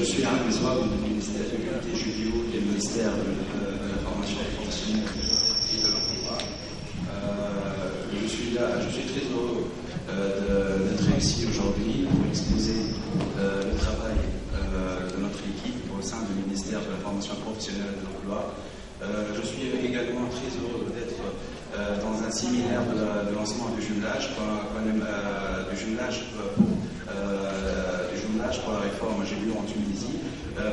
Je suis un des membres du ministère de l'Unité Judéo et du ministère de la formation professionnelle et de l'emploi. Je suis très heureux d'être ici aujourd'hui pour exposer le travail de notre équipe au sein du ministère de la formation professionnelle et de l'emploi. Je suis également très heureux d'être dans un séminaire de lancement du jumelage pour la réforme GBO en Tunisie,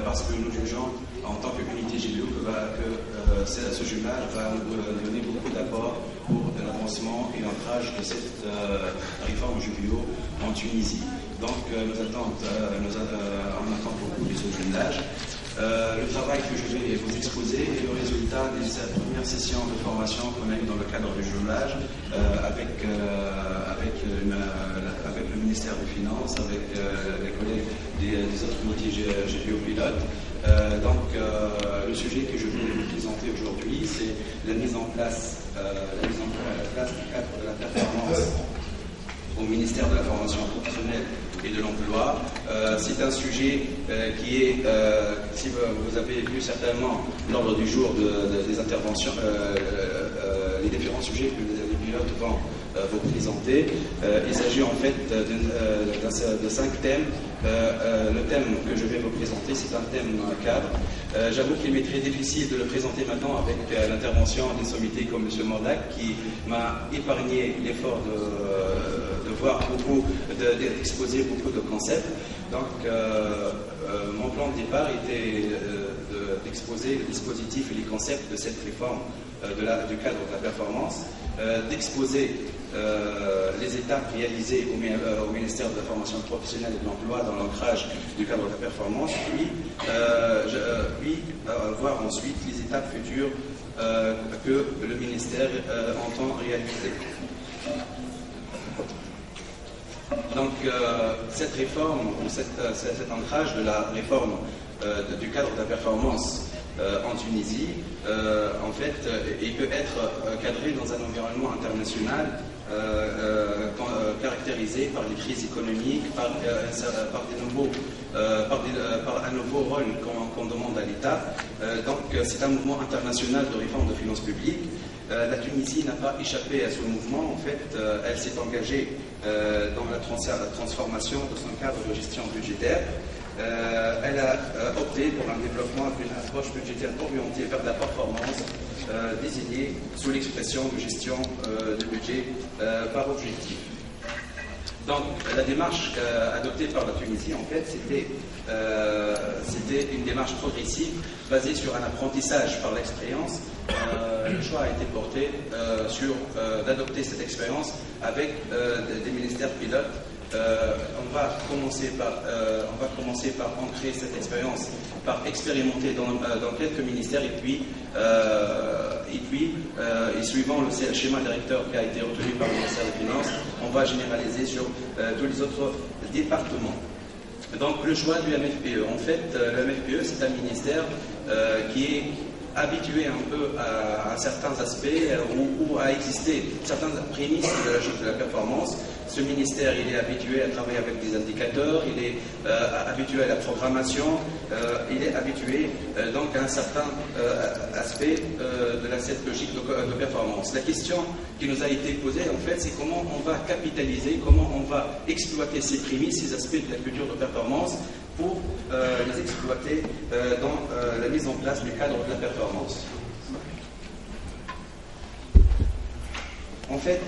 parce que nous jugeons en tant qu'unité GBO que ce jumelage va nous donner beaucoup d'apports pour l'avancement et l'ancrage de cette réforme GBO en Tunisie. Donc on attend beaucoup de ce jumelage. Le travail que je vais vous exposer est le résultat des premières sessions de formation qu'on a eues dans le cadre du jumelage avec le ministère des Finances, avec les collègues des autres unités GBO pilotes. Le sujet que je vais vous présenter aujourd'hui, c'est la mise en place du cadre de la performance au ministère de la formation professionnelle et de l'emploi. C'est un sujet qui est, si vous avez vu certainement l'ordre du jour des interventions, les différents sujets que les pilotes vont vous présenter. Il s'agit en fait de 5 thèmes. Le thème que je vais vous présenter, c'est un thème cadre. J'avoue qu'il m'est très difficile de le présenter maintenant avec l'intervention des sommités comme M. Mordac, qui m'a épargné l'effort d'exposer beaucoup de concepts. Donc, mon plan de départ était d'exposer le dispositif et les concepts de cette réforme du cadre de la performance, d'exposer les étapes réalisées au ministère de la formation professionnelle et de l'emploi dans l'ancrage du cadre de la performance, puis voir ensuite les étapes futures que le ministère entend réaliser. Donc, cette réforme, ou cet ancrage de la réforme du cadre de la performance en Tunisie, en fait, il peut être cadré dans un environnement international caractérisé par des crises économiques, par un nouveau rôle qu'on demande à l'État. Donc, c'est un mouvement international de réforme de finances publiques. La Tunisie n'a pas échappé à ce mouvement. En fait, elle s'est engagée dans la transformation de son cadre de gestion budgétaire. Elle a opté pour un développement d'une approche budgétaire orientée vers la performance, désignée sous l'expression de gestion de budget par objectif. Donc, la démarche adoptée par la Tunisie, en fait, c'était une démarche progressive basée sur un apprentissage par l'expérience. Le choix a été porté sur d'adopter cette expérience avec des ministères pilotes. On va commencer par ancrer cette expérience, par expérimenter dans quelques ministères et suivant le schéma directeur qui a été retenu par le ministère des Finances, on va généraliser sur tous les autres départements. Donc le choix du MFPE, en fait, le MFPE c'est un ministère qui est habitué un peu à certains aspects où a existé certaines prémices de la gestion de la performance. Ce ministère, il est habitué à travailler avec des indicateurs, il est habitué à la programmation, il est habitué donc à un certain aspect de cette logique de performance. La question qui nous a été posée, en fait, c'est comment on va capitaliser, comment on va exploiter ces prémices, ces aspects de la culture de performance pour les exploiter dans la mise en place du cadre de la performance. En fait,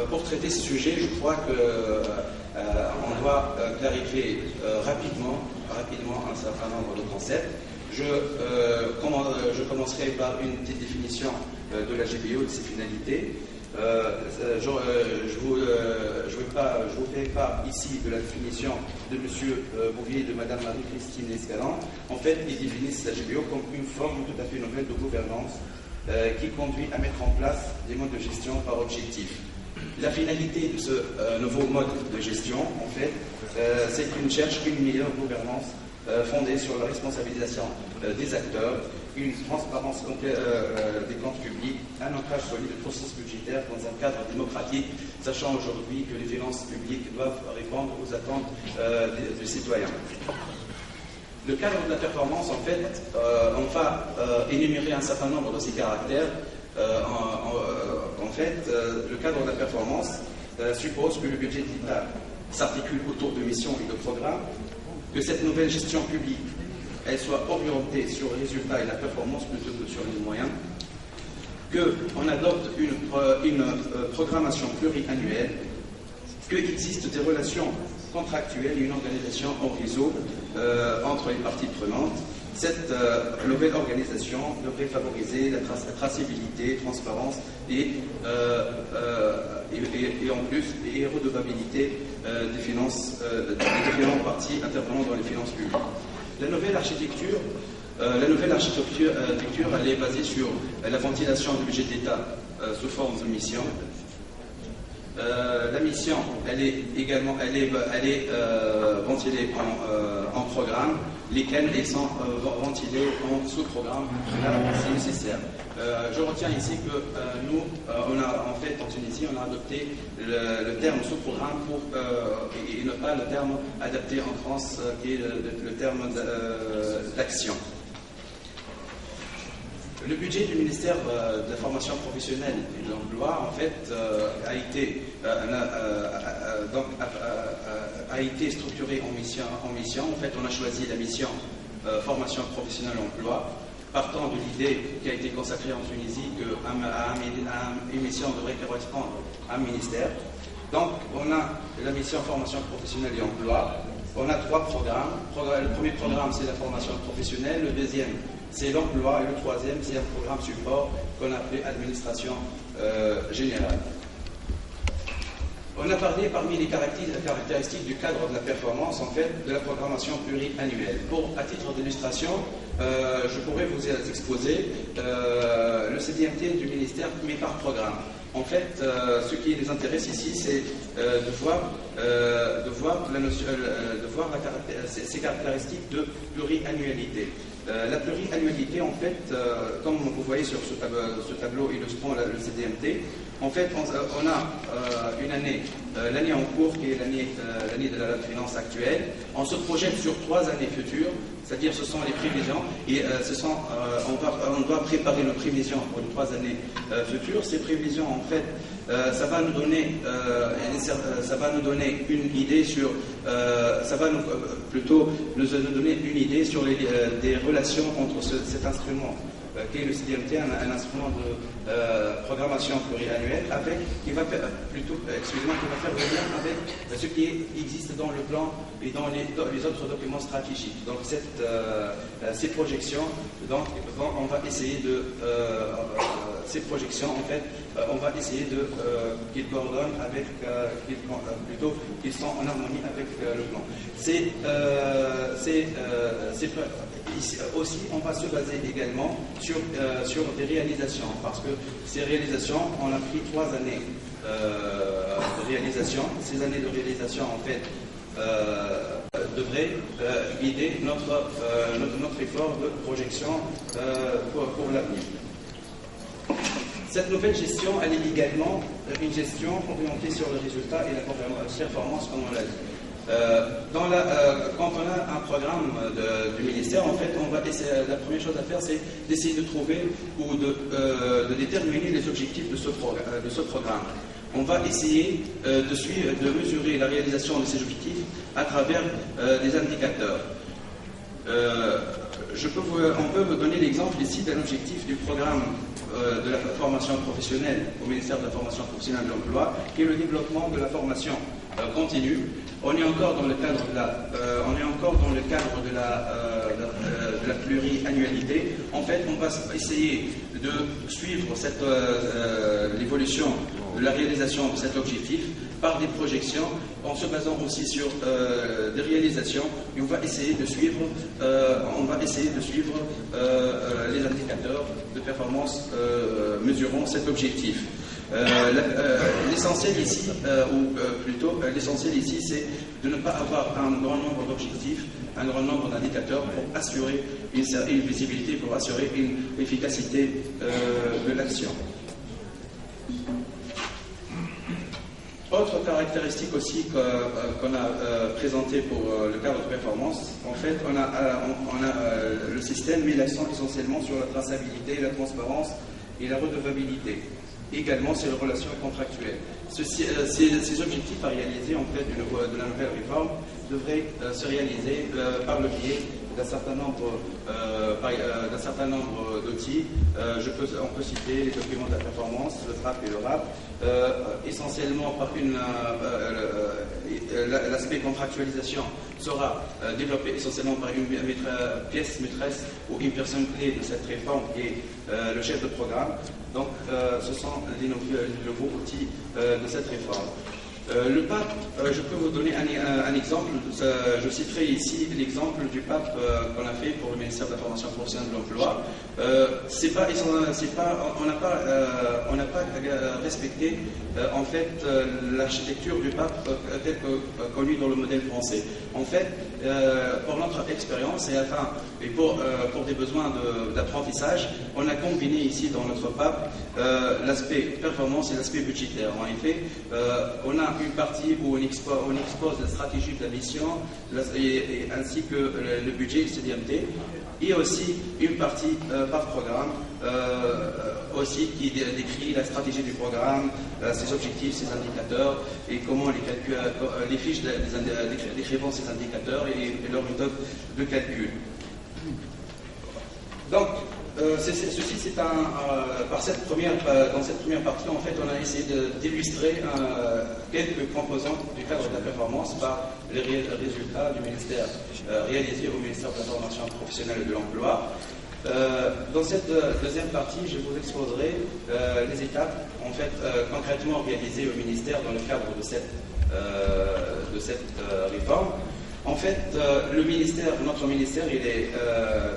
pour traiter ce sujet, je crois qu'on doit clarifier rapidement un certain nombre de concepts. Je commencerai par une petite définition de la GBO, de ses finalités. Je vous fais part ici de la définition de M. Bouvier et de Mme Marie-Christine Escalan. En fait, ils définissent la GBO comme une forme tout à fait nouvelle de gouvernance qui conduit à mettre en place des modes de gestion par objectif. La finalité de ce nouveau mode de gestion, en fait, c'est qu'il cherche une meilleure gouvernance fondée sur la responsabilisation des acteurs une transparence des comptes publics, un ancrage solide de processus budgétaire dans un cadre démocratique, sachant aujourd'hui que les finances publiques doivent répondre aux attentes des citoyens. Le cadre de la performance, en fait, on va énumérer un certain nombre de ces caractères. Le cadre de la performance suppose que le budget de l'État s'articule autour de missions et de programmes, que cette nouvelle gestion publique elle soit orientée sur le résultat et la performance plutôt que sur les moyens, qu'on adopte une programmation pluriannuelle, qu'il existe des relations contractuelles et une organisation en réseau entre les parties prenantes. Cette nouvelle organisation devrait favoriser la traçabilité, transparence et en plus les redevabilité des finances des différentes parties intervenant dans les finances publiques. La nouvelle architecture, elle est basée sur la ventilation du budget de l'État sous forme de mission. La mission, elle est ventilée en programme, lesquels sont ventilés en sous-programme, là c'est nécessaire. Je retiens ici que nous, en Tunisie, on a adopté le terme sous-programme et non pas le terme adapté en France, qui est le terme d'action. Le budget du ministère de la formation professionnelle et de l'emploi, en fait, a été structuré en mission. En fait, on a choisi la mission formation professionnelle et emploi, partant de l'idée qui a été consacrée en Tunisie qu'une mission devrait correspondre à un ministère. Donc, on a la mission formation professionnelle et emploi. On a 3 programmes. Le premier programme, c'est la formation professionnelle. Le deuxième, c'est l'emploi. Et le troisième, c'est un programme support qu'on a appelé administration générale. On a parlé parmi les caractéristiques du cadre de la performance, en fait, de la programmation pluriannuelle. À titre d'illustration, je pourrais vous exposer le CDMT du ministère, mais par programme. En fait, ce qui les intéresse ici, c'est de voir ces caractéristiques de pluriannualité. La pluriannualité, en fait, comme vous voyez sur ce tableau illustrant le CDMT, en fait, on a une année, l'année en cours qui est l'année de la finance actuelle. On se projette sur 3 années futures, c'est-à-dire ce sont les prévisions et on doit préparer nos prévisions pour les 3 années futures. Ces prévisions, en fait, ça va nous donner une idée sur, nous donner une idée sur des relations entre cet instrument qui est le CDMT, un instrument de programmation pluriannuelle, qui va faire le lien avec ce qui existe dans le plan et dans les autres documents stratégiques. Donc ces projections, on va essayer de ces projections, en fait, on va essayer de qu'ils coordonnent avec, qu'ils sont en harmonie avec le plan. Aussi, on va se baser également sur des réalisations, parce que ces réalisations, on a pris 3 années de réalisation. Ces années de réalisation, en fait, devraient guider notre effort de projection pour l'avenir. Cette nouvelle gestion, elle est également une gestion orientée sur le résultat et la performance, comme on l'a dit. Quand on a un programme du ministère, en fait, la première chose à faire, c'est d'essayer de trouver ou de déterminer les objectifs de ce programme. On va essayer de mesurer la réalisation de ces objectifs à travers des indicateurs. On peut vous donner l'exemple ici d'un objectif du programme de la formation professionnelle au ministère de la formation professionnelle et de l'emploi, qui est le développement de la formation continue. On est encore dans le cadre de la pluriannualité. En fait, on va essayer de suivre l'évolution de la réalisation de cet objectif par des projections, en se basant aussi sur des réalisations, et on va essayer de suivre les indicateurs de performance mesurant cet objectif. l'essentiel ici, l'essentiel ici, c'est de ne pas avoir un grand nombre d'objectifs, un grand nombre d'indicateurs pour assurer une visibilité, pour assurer une efficacité de l'action. Autre caractéristique aussi qu'on a présenté pour le cadre de performance, en fait, on a le système met l'accent essentiellement sur la traçabilité, la transparence et la redevabilité. Également sur les relations contractuelles. Ces objectifs à réaliser en fait de la nouvelle réforme devraient se réaliser par le biais d'un certain nombre d'outils. On peut citer les documents de la performance, le TRAP et le RAP, essentiellement par l'aspect contractualisation sera développé essentiellement par une pièce maîtresse ou une personne clé de cette réforme qui est le chef de programme. Donc ce sont les nouveaux outils de cette réforme. Le PAP, je peux vous donner un exemple. Je citerai ici l'exemple du PAP qu'on a fait pour le ministère de la Formation professionnelle de l'Emploi. On n'a pas respecté en fait l'architecture du PAP telle que connue dans le modèle français. En fait, pour notre expérience et pour des besoins d'apprentissage, on a combiné ici dans notre PAP l'aspect performance et l'aspect budgétaire. En effet, on a une partie où on expose la stratégie de la mission ainsi que le budget CDMT, et aussi une partie par programme aussi qui décrit la stratégie du programme, ses objectifs, ses indicateurs et comment les fiches décrivant ces indicateurs et leur méthode de calcul. Donc, dans cette première partie, en fait, on a essayé d'illustrer quelques composantes du cadre de la performance par les résultats du ministère réalisés au ministère de la Formation professionnelle et de l'Emploi. Dans cette deuxième partie, je vous exposerai les étapes en fait, concrètement réalisées au ministère dans le cadre de cette réforme. En fait, notre ministère, il est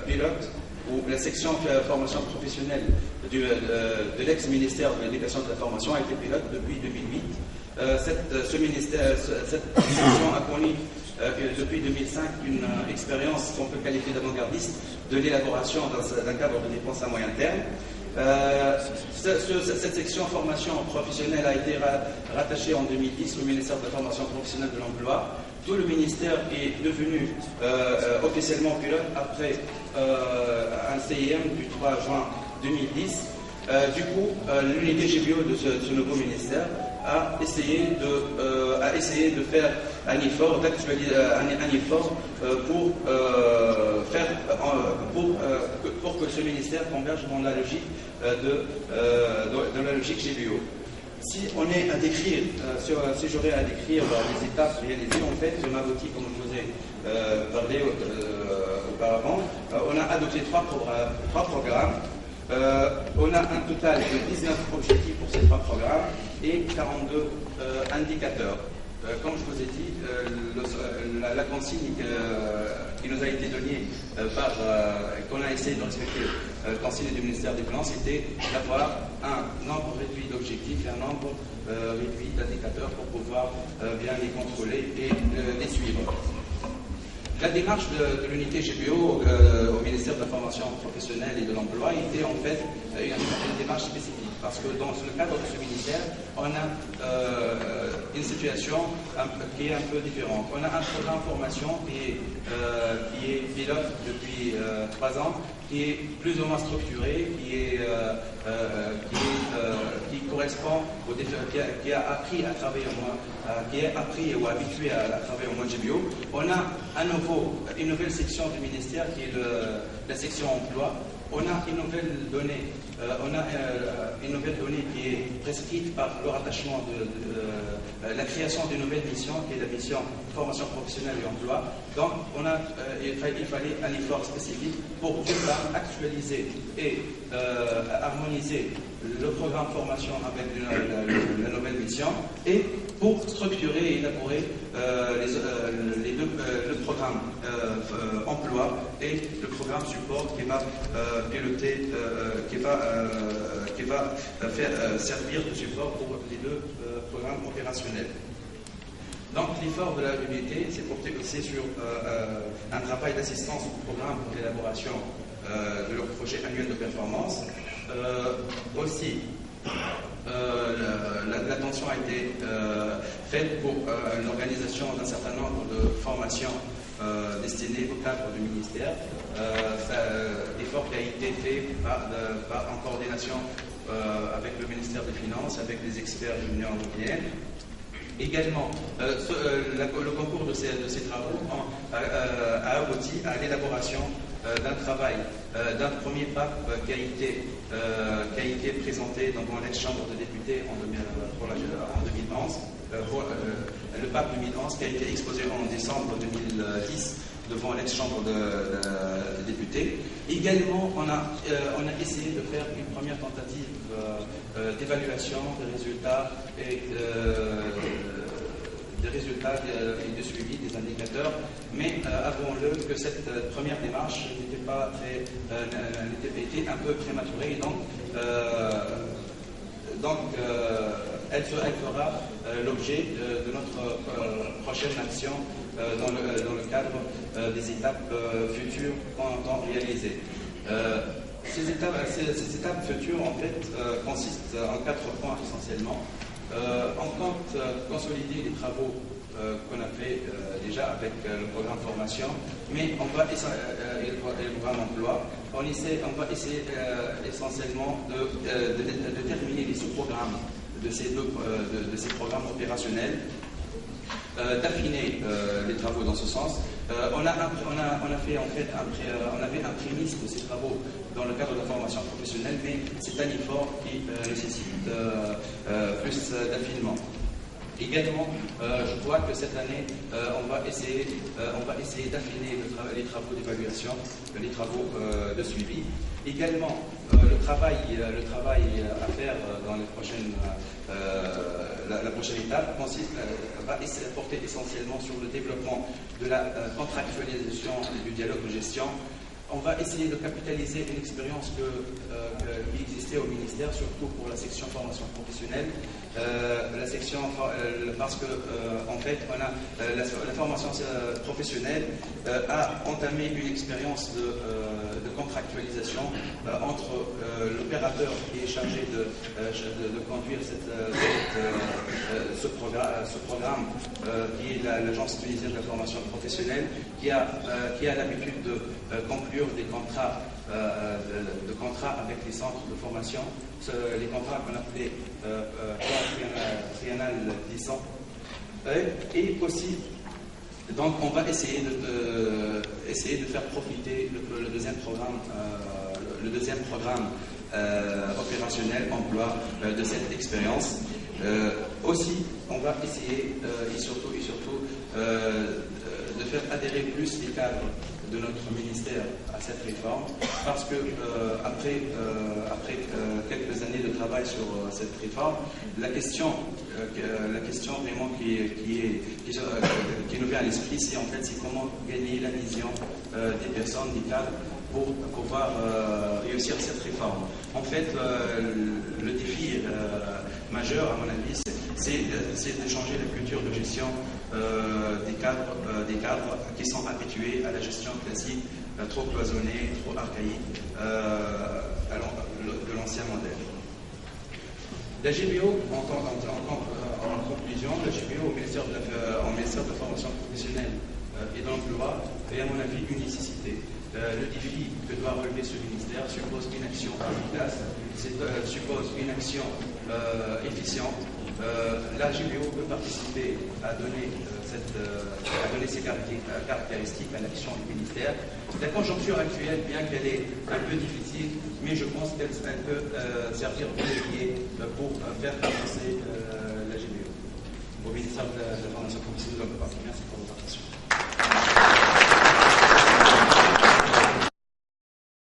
pilote où la section formation professionnelle de l'ex-ministère de l'Éducation et de la Formation a été pilote depuis 2008. Cette section a connu depuis 2005 une expérience qu'on peut qualifier d'avant-gardiste de l'élaboration d'un cadre de dépenses à moyen terme. Cette section formation professionnelle a été rattachée en 2010 au ministère de la Formation professionnelle de l'Emploi. Tout le ministère est devenu officiellement pilote après un CIM du 3 juin 2010. Du coup, l'unité GBO de ce nouveau ministère a essayé de faire un effort, d'actualiser un effort pour que ce ministère converge dans la logique dans la logique GBO. Si j'aurais à décrire les étapes réalisées, en fait, je m'aboutis, comme je vous ai parlé auparavant, on a adopté trois programmes. On a un total de 19 objectifs pour ces 3 programmes et 42 indicateurs. Comme je vous ai dit, la consigne qui nous a été donnée qu'on a essayé de respecter le consigne du ministère des Finances, c'était d'avoir un nombre réduit d'objectifs et un nombre réduit d'indicateurs pour pouvoir bien les contrôler et les suivre. La démarche de l'unité GBO au ministère de la Formation professionnelle et de l'Emploi était en fait une démarche spécifique parce que dans le cadre de ce ministère, on a une situation qui est un peu différente. On a un programme formation qui est pilote depuis 3 ans, qui est plus ou moins structuré, qui correspond au défi, qui a appris à travailler au moins, qui est appris ou habitué à travailler au moins GBO. On a une nouvelle section du ministère qui est la section emploi. On a une nouvelle donnée, qui est prescrite par le rattachement de la création d'une nouvelle mission, qui est la mission formation professionnelle et emploi. Donc, il fallait un effort spécifique pour actualiser et harmoniser le programme formation avec la nouvelle mission et pour structurer et élaborer le programme emploi et le programme support qui va qui va servir de support pour les deux programmes opérationnels. Donc l'effort de la BBT s'est porté aussi sur un travail d'assistance au programme pour l'élaboration de leur projet annuel de performance. Aussi, l'attention a été faite pour l'organisation d'un certain nombre de formations destinées au cadre du ministère. L'effort qui a été fait en coordination avec le ministère des Finances, avec les experts de l'Union européenne. Également, le concours de ces travaux a abouti à l'élaboration d'un travail, d'un premier PAP qui a été présenté devant l'ex-chambre de députés en 2011, le PAP 2011 qui a été exposé en décembre 2010 devant l'ex-chambre de députés. Également, on a essayé de faire une première tentative d'évaluation des résultats et de suivi des indicateurs, mais avouons-le que cette première démarche n'était pas était un peu prématurée, et donc elle fera l'objet de notre prochaine action dans le cadre des étapes futures qu'on entend réaliser. Ces étapes futures, en fait, consistent en 4 points essentiellement. On compte consolider les travaux qu'on a fait déjà avec le programme formation, mais on va et le programme emploi. On va essayer essentiellement de terminer les sous-programmes de ces programmes opérationnels, d'affiner les travaux dans ce sens. On avait un prémisse de ces travaux dans le cadre de la formation professionnelle, mais c'est un effort qui nécessite plus d'affinement. Également, je crois que cette année, on va essayer d'affiner les travaux d'évaluation, les travaux de suivi. Également, le travail à faire dans les la prochaine étape va porter essentiellement sur le développement de la contractualisation et du dialogue de gestion. On va essayer de capitaliser une expérience qui existait au ministère, surtout pour la section formation professionnelle. Parce que en fait, la formation professionnelle a entamé une expérience de contractualisation entre l'opérateur qui est chargé de conduire ce programme, qui est l'Agence tunisienne de la formation professionnelle, qui a l'habitude de conclure des contrats avec les centres de formation, les contrats qu'on appelait triennal 10 ans. Et aussi, donc on va essayer de faire profiter le deuxième programme opérationnel emploi de cette expérience. Aussi, on va essayer et surtout de faire adhérer plus les cadres de notre ministère à cette réforme, parce que après quelques années de travail sur cette réforme, la question vraiment qui nous vient à l'esprit, c'est en fait comment gagner l'adhésion des personnes, des cadres, pour pouvoir réussir cette réforme. En fait, le défi majeur, à mon avis, c'est de changer la culture de gestion des cadres qui sont habitués à la gestion classique, trop cloisonnée, trop archaïque, de l'ancien modèle. La GBO, en conclusion, la GBO au ministère de la formation professionnelle et de l'emploi est, à mon avis, une nécessité. Le défi que doit relever ce ministère suppose une action efficace, suppose une action efficiente. La GBO peut participer à donner ces caractéristiques à l'action du ministère. La conjoncture actuelle, bien qu'elle est un peu difficile, mais je pense qu'elle peut servir de levier pour faire avancer la GBO. Au ministère de la formation professionnelle.